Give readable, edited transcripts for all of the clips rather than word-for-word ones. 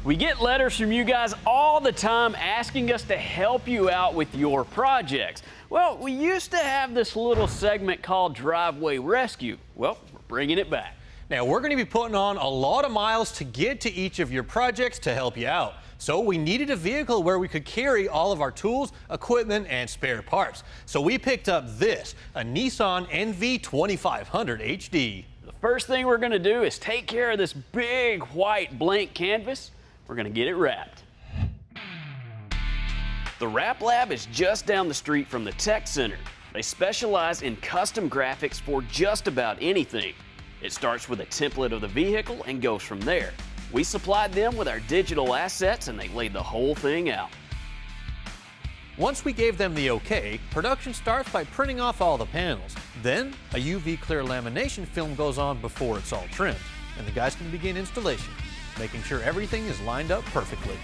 We get letters from you guys all the time asking us to help you out with your projects. Well, we used to have this little segment called Driveway Rescue. Well, we're bringing it back. Now, we're going to be putting on a lot of miles to get to each of your projects to help you out. So we needed a vehicle where we could carry all of our tools, equipment, and spare parts. So we picked up this, a Nissan NV 2500 HD. The first thing we're going to do is take care of this big white blank canvas. We're going to get it wrapped. The Wrap Lab is just down the street from the Tech Center. They specialize in custom graphics for just about anything. It starts with a template of the vehicle and goes from there. We supplied them with our digital assets and they laid the whole thing out. Once we gave them the okay, production starts by printing off all the panels. Then a UV clear lamination film goes on before it's all trimmed, and the guys can begin installation, making sure everything is lined up perfectly.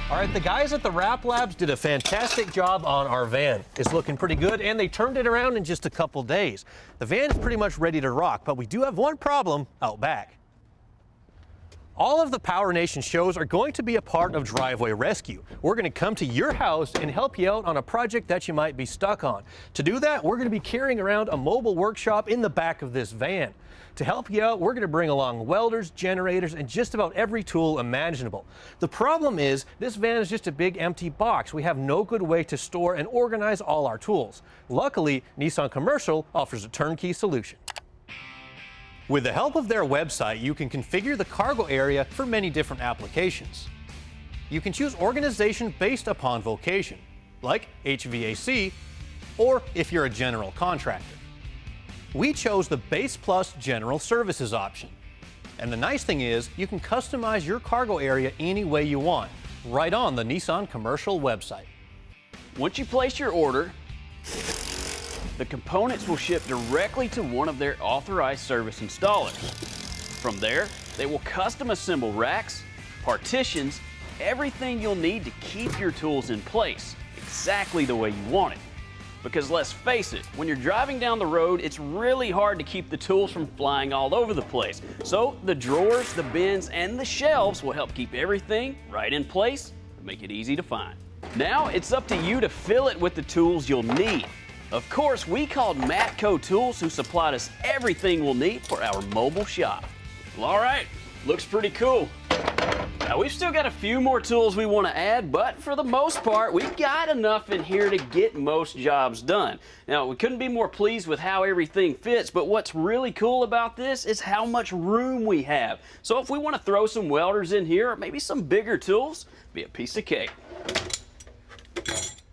All right, the guys at the Wrap Labs did a fantastic job on our van. It's looking pretty good, and they turned it around in just a couple days. The van is pretty much ready to rock, but we do have one problem out back. All of the PowerNation shows are going to be a part of Driveway Rescue. We're going to come to your house and help you out on a project that you might be stuck on. To do that, we're going to be carrying around a mobile workshop in the back of this van. To help you out, we're going to bring along welders, generators, and just about every tool imaginable. The problem is, this van is just a big empty box. We have no good way to store and organize all our tools. Luckily, Nissan Commercial offers a turnkey solution. With the help of their website, you can configure the cargo area for many different applications. You can choose organization based upon vocation, like HVAC, or if you're a general contractor. We chose the Base Plus General Services option. And the nice thing is, you can customize your cargo area any way you want, right on the Nissan Commercial website. Once you place your order, the components will ship directly to one of their authorized service installers. From there, they will custom assemble racks, partitions, everything you'll need to keep your tools in place, exactly the way you want it. Because let's face it, when you're driving down the road, it's really hard to keep the tools from flying all over the place. So the drawers, the bins, and the shelves will help keep everything right in place and make it easy to find. Now it's up to you to fill it with the tools you'll need. Of course, we called Matco Tools, who supplied us everything we'll need for our mobile shop. Well, all right, looks pretty cool. Now, we've still got a few more tools we want to add, but for the most part, we've got enough in here to get most jobs done. Now, we couldn't be more pleased with how everything fits, but what's really cool about this is how much room we have. So if we want to throw some welders in here, or maybe some bigger tools, it'd be a piece of cake.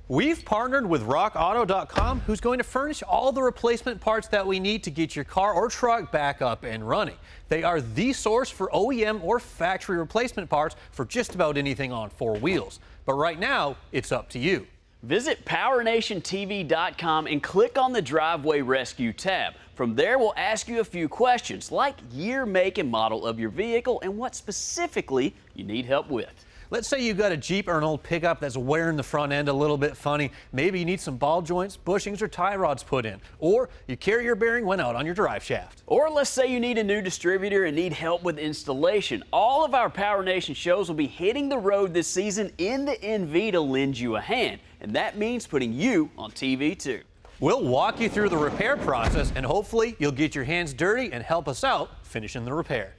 We've partnered with RockAuto.com, who's going to furnish all the replacement parts that we need to get your car or truck back up and running. They are the source for OEM or factory replacement parts for just about anything on four wheels. But right now, it's up to you. Visit PowerNationTV.com and click on the Driveway Rescue tab. From there, we'll ask you a few questions like year, make, and model of your vehicle and what specifically you need help with. Let's say you've got a Jeep or an old pickup that's wearing the front end a little bit funny. Maybe you need some ball joints, bushings, or tie rods put in. Or your carrier bearing went out on your drive shaft. Or let's say you need a new distributor and need help with installation. All of our PowerNation shows will be hitting the road this season in the NV to lend you a hand. And that means putting you on TV too. We'll walk you through the repair process, and hopefully you'll get your hands dirty and help us out finishing the repair.